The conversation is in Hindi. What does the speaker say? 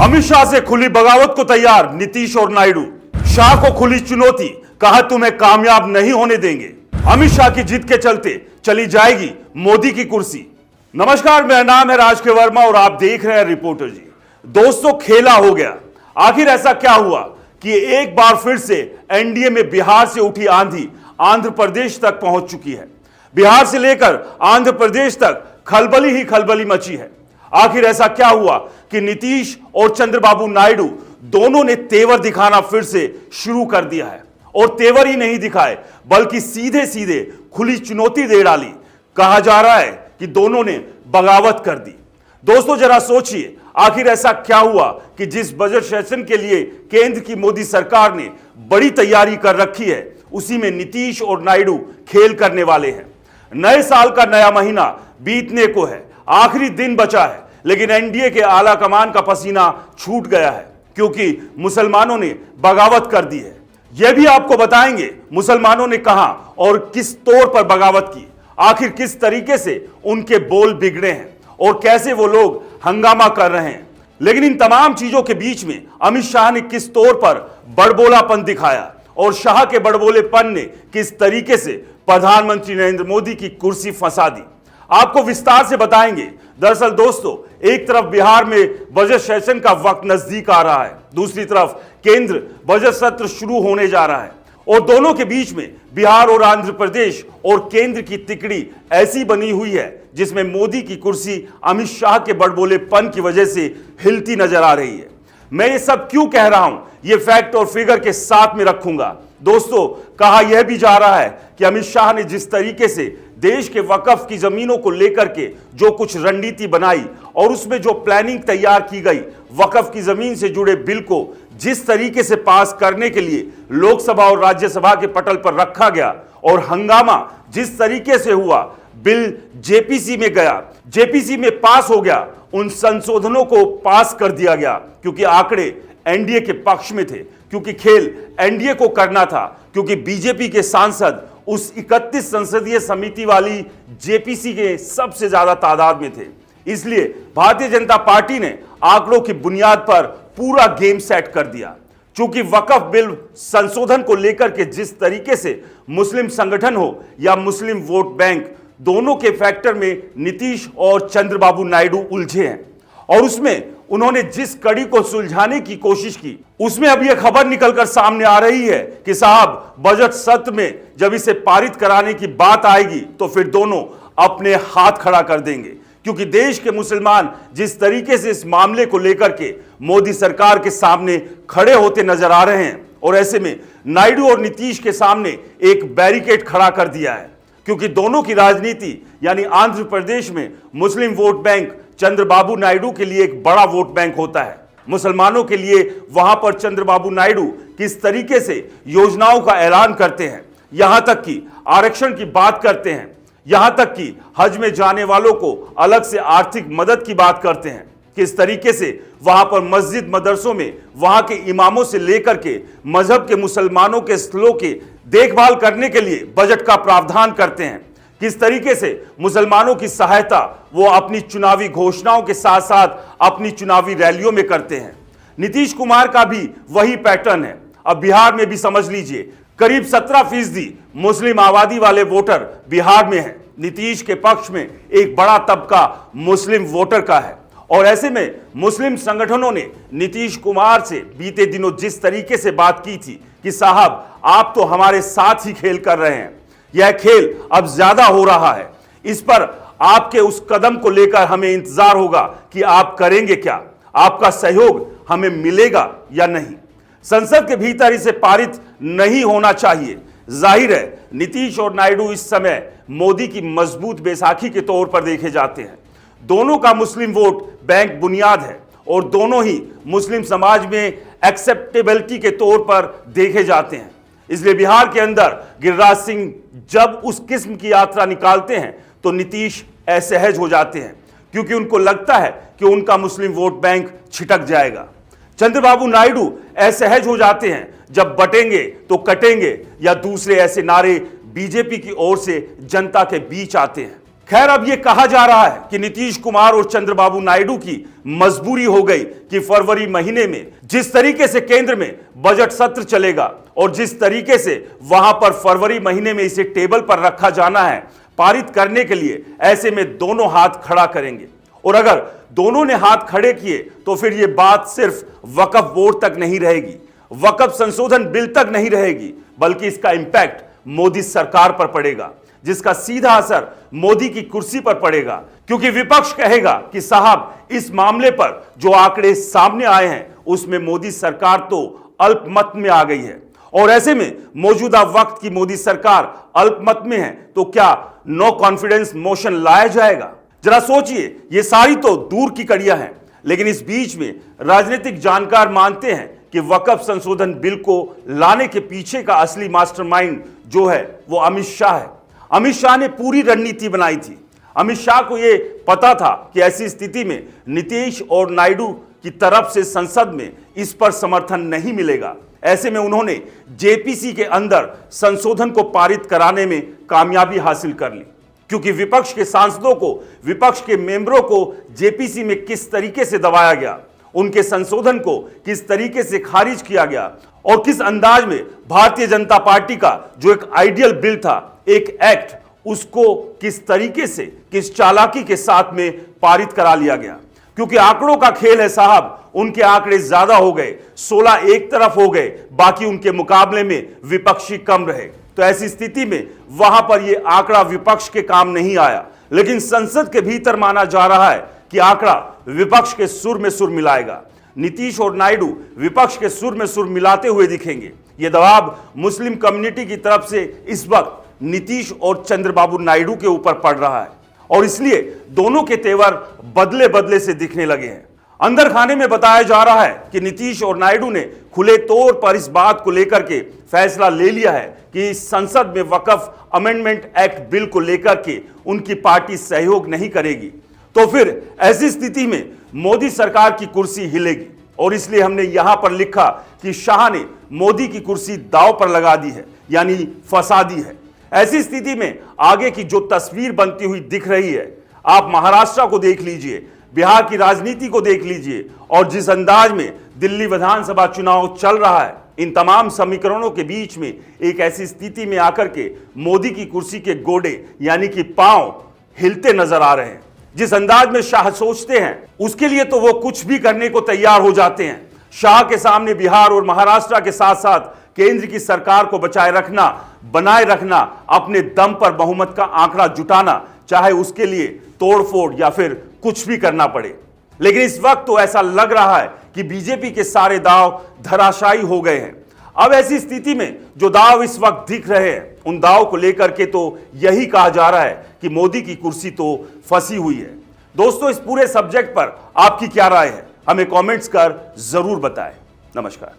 अमित शाह से खुली बगावत को तैयार नीतीश और नायडू। शाह को खुली चुनौती, कहा तुम्हें कामयाब नहीं होने देंगे। अमित शाह की जीत के चलते चली जाएगी मोदी की कुर्सी। नमस्कार, मेरा नाम है राज के वर्मा और आप देख रहे हैं रिपोर्टर जी। दोस्तों, खेला हो गया। आखिर ऐसा क्या हुआ कि एक बार फिर से एनडीए में बिहार से उठी आंधी आंध्र प्रदेश तक पहुंच चुकी है। बिहार से लेकर आंध्र प्रदेश तक खलबली ही खलबली मची है। आखिर ऐसा क्या हुआ कि नीतीश और चंद्रबाबू नायडू दोनों ने तेवर दिखाना फिर से शुरू कर दिया है। और तेवर ही नहीं दिखाए बल्कि सीधे सीधे खुली चुनौती दे डाली। कहा जा रहा है कि दोनों ने बगावत कर दी। दोस्तों, जरा सोचिए, आखिर ऐसा क्या हुआ कि जिस बजट सेशन के लिए केंद्र की मोदी सरकार ने बड़ी तैयारी कर रखी है, उसी में नीतीश और नायडू खेल करने वाले हैं। नए साल का नया महीना बीतने को है, आखिरी दिन बचा है, लेकिन एनडीए के आला कमान का पसीना छूट गया है क्योंकि मुसलमानों ने बगावत कर दी है। यह भी आपको बताएंगे मुसलमानों ने कहां और किस तौर पर बगावत की, आखिर किस तरीके से उनके बोल बिगड़े हैं और कैसे वो लोग हंगामा कर रहे हैं। लेकिन इन तमाम चीजों के बीच में अमित शाह ने किस तौर पर बड़बोलापन दिखाया और शाह के बड़बोलेपन ने किस तरीके से प्रधानमंत्री नरेंद्र मोदी की कुर्सी फंसा दी, आपको विस्तार से बताएंगे। दरअसल दोस्तों, एक तरफ बिहार में बजट सेशन का वक्त नजदीक आ रहा है, दूसरी तरफ केंद्र बजट सत्र शुरू होने जा रहा है और दोनों के बीच में बिहार और आंध्र प्रदेश और केंद्र की तिकड़ी ऐसी बनी हुई है जिसमें मोदी की कुर्सी अमित शाह के बड़बोलेपन की वजह से हिलती नजर आ रही है। मैं ये सब क्यों कह रहा हूं, ये फैक्ट और फिगर के साथ में रखूंगा। दोस्तों, कहा यह भी जा रहा है कि अमित शाह ने जिस तरीके से देश के वक्फ की जमीनों को लेकर के जो कुछ रणनीति बनाई और उसमें जो प्लानिंग तैयार की गई, वक्फ की जमीन से जुड़े बिल को जिस तरीके से पास करने के लिए लोकसभा और राज्यसभा के पटल पर रखा गया और हंगामा जिस तरीके से हुआ, बिल जेपीसी में गया, जेपीसी में पास हो गया, उन संशोधनों को पास कर दिया गया क्योंकि आंकड़े एनडीए के पक्ष में थे, क्योंकि खेल एनडीए को करना था, क्योंकि बीजेपी के सांसद उस 31 संसदीय समिति वाली जेपीसी के सबसे ज्यादा तादाद में थे। इसलिए भारतीय जनता पार्टी ने आंकड़ों की बुनियाद पर पूरा गेम सेट कर दिया। चूंकि वक्फ बिल संशोधन को लेकर के जिस तरीके से मुस्लिम संगठन हो या मुस्लिम वोट बैंक, दोनों के फैक्टर में नीतीश और चंद्रबाबू नायडू उलझे हैं और उसमें उन्होंने जिस कड़ी को सुलझाने की कोशिश की, उसमें अब यह खबर निकलकर सामने आ रही है कि साहब, बजट सत्र में जब इसे पारित कराने की बात आएगी तो फिर दोनों अपने हाथ खड़ा कर देंगे, क्योंकि देश के मुसलमान जिस तरीके से इस मामले को लेकर के मोदी सरकार के सामने खड़े होते नजर आ रहे हैं, और ऐसे में नायडू और नीतीश के सामने एक बैरिकेड खड़ा कर दिया है, क्योंकि दोनों की राजनीति यानी आंध्र प्रदेश में मुस्लिम वोट बैंक चंद्रबाबू नायडू के लिए एक बड़ा वोट बैंक होता है। मुसलमानों के लिए वहां पर चंद्रबाबू नायडू किस तरीके से योजनाओं का ऐलान करते हैं, यहां तक कि आरक्षण की बात करते हैं, यहां तक कि हज में जाने वालों को अलग से आर्थिक मदद की बात करते हैं, किस तरीके से वहां पर मस्जिद मदरसों में वहां के इमामों से लेकर के मजहब के मुसलमानों के स्थलों की देखभाल करने के लिए बजट का प्रावधान करते हैं, किस तरीके से मुसलमानों की सहायता वो अपनी चुनावी घोषणाओं के साथ साथ अपनी चुनावी रैलियों में करते हैं। नीतीश कुमार का भी वही पैटर्न है। अब बिहार में भी समझ लीजिए, करीब 17% मुस्लिम आबादी वाले वोटर बिहार में हैं। नीतीश के पक्ष में एक बड़ा तबका मुस्लिम वोटर का है और ऐसे में मुस्लिम संगठनों ने नीतीश कुमार से बीते दिनों जिस तरीके से बात की थी कि साहब, आप तो हमारे साथ ही खेल कर रहे हैं, यह खेल अब ज्यादा हो रहा है, इस पर आपके उस कदम को लेकर हमें इंतजार होगा कि आप करेंगे क्या, आपका सहयोग हमें मिलेगा या नहीं। संसद के भीतर इसे पारित नहीं होना चाहिए। जाहिर है नीतीश और नायडू इस समय मोदी की मजबूत बैसाखी के तौर पर देखे जाते हैं। दोनों का मुस्लिम वोट बैंक बुनियाद है और दोनों ही मुस्लिम समाज में एक्सेप्टेबिलिटी के तौर पर देखे जाते हैं। इसलिए बिहार के अंदर गिरिराज सिंह जब उस किस्म की यात्रा निकालते हैं तो नीतीश असहज हो जाते हैं, क्योंकि उनको लगता है कि उनका मुस्लिम वोट बैंक छिटक जाएगा। चंद्रबाबू नायडू असहज हो जाते हैं जब बटेंगे तो कटेंगे या दूसरे ऐसे नारे बीजेपी की ओर से जनता के बीच आते हैं। खैर, अब यह कहा जा रहा है कि नीतीश कुमार और चंद्रबाबू नायडू की मजबूरी हो गई कि फरवरी महीने में जिस तरीके से केंद्र में बजट सत्र चलेगा और जिस तरीके से वहां पर फरवरी महीने में इसे टेबल पर रखा जाना है पारित करने के लिए, ऐसे में दोनों हाथ खड़ा करेंगे। और अगर दोनों ने हाथ खड़े किए तो फिर यह बात सिर्फ वक्फ बोर्ड तक नहीं रहेगी, वक्फ संशोधन बिल तक नहीं रहेगी, बल्कि इसका इंपैक्ट मोदी सरकार पर पड़ेगा, जिसका सीधा असर मोदी की कुर्सी पर पड़ेगा। क्योंकि विपक्ष कहेगा कि साहब, इस मामले पर जो आंकड़े सामने आए हैं उसमें मोदी सरकार तो अल्पमत में आ गई है, और ऐसे में मौजूदा वक्त की मोदी सरकार अल्पमत में है तो क्या नो कॉन्फिडेंस मोशन लाया जाएगा? जरा सोचिए, ये सारी तो दूर की कड़ियां हैं, लेकिन इस बीच में राजनीतिक जानकार मानते हैं कि वक्फ संशोधन बिल को लाने के पीछे का असली मास्टरमाइंड जो है वो अमित शाह है। अमित शाह ने पूरी रणनीति बनाई थी। अमित शाह को यह पता था कि ऐसी स्थिति में नीतीश और नायडू की तरफ से संसद में इस पर समर्थन नहीं मिलेगा। ऐसे में उन्होंने जेपीसी के अंदर संशोधन को पारित कराने में कामयाबी हासिल कर ली, क्योंकि विपक्ष के सांसदों को, विपक्ष के मेंबरों को जेपीसी में किस तरीके से दबाया गया, उनके संशोधन को किस तरीके से खारिज किया गया और किस अंदाज में भारतीय जनता पार्टी का जो एक आइडियल बिल था, एक एक्ट, उसको किस तरीके से, किस चालाकी के साथ में पारित करा लिया गया। क्योंकि आंकड़ों का खेल है साहब, उनके आंकड़े ज्यादा हो गए, 16 एक तरफ हो गए, बाकी उनके मुकाबले में विपक्षी कम रहे। तो ऐसी स्थिति में वहां पर यह आंकड़ा विपक्ष के काम नहीं आया, लेकिन संसद के भीतर माना जा रहा है कि आंकड़ा विपक्ष के सुर में सुर मिलाएगा। नीतीश और नायडू विपक्ष के सुर में सुर मिलाते हुए दिखेंगे। यह दबाव मुस्लिम कम्युनिटी की तरफ से इस वक्त नीतीश और चंद्रबाबू नायडू के ऊपर पड़ रहा है, और इसलिए दोनों के तेवर बदले बदले से दिखने लगे हैं। अंदर खाने में बताया जा रहा है कि नीतीश और नायडू ने खुले तौर पर इस बात को लेकर के फैसला ले लिया है कि संसद में वक्फ अमेंडमेंट एक्ट बिल को लेकर के उनकी पार्टी सहयोग नहीं करेगी। तो फिर ऐसी स्थिति में मोदी सरकार की कुर्सी हिलेगी, और इसलिए हमने यहां पर लिखा कि शाह ने मोदी की कुर्सी दांव पर लगा दी है, यानी फंसा दी है। ऐसी स्थिति में आगे की जो तस्वीर बनती हुई दिख रही है, आप महाराष्ट्र को देख लीजिए, बिहार की राजनीति को देख लीजिए, और जिस अंदाज में दिल्ली विधानसभा चुनाव चल रहा है, इन तमाम समीकरणों के बीच में एक ऐसी स्थिति में आकर के मोदी की कुर्सी के गोडे यानी कि पांव हिलते नजर आ रहे हैं। जिस अंदाज में शाह सोचते हैं उसके लिए तो वो कुछ भी करने को तैयार हो जाते हैं। शाह के सामने बिहार और महाराष्ट्र के साथ साथ केंद्र की सरकार को बचाए रखना, बनाए रखना, अपने दम पर बहुमत का आंकड़ा जुटाना, चाहे उसके लिए तोड़फोड़ या फिर कुछ भी करना पड़े। लेकिन इस वक्त तो ऐसा लग रहा है कि बीजेपी के सारे दांव धराशायी हो गए हैं। अब ऐसी स्थिति में जो दांव इस वक्त दिख रहे हैं, उन दांव को लेकर के तो यही कहा जा रहा है कि मोदी की कुर्सी तो फंसी हुई है। दोस्तों, इस पूरे सब्जेक्ट पर आपकी क्या राय है? हमें कमेंट्स कर जरूर बताएं। नमस्कार।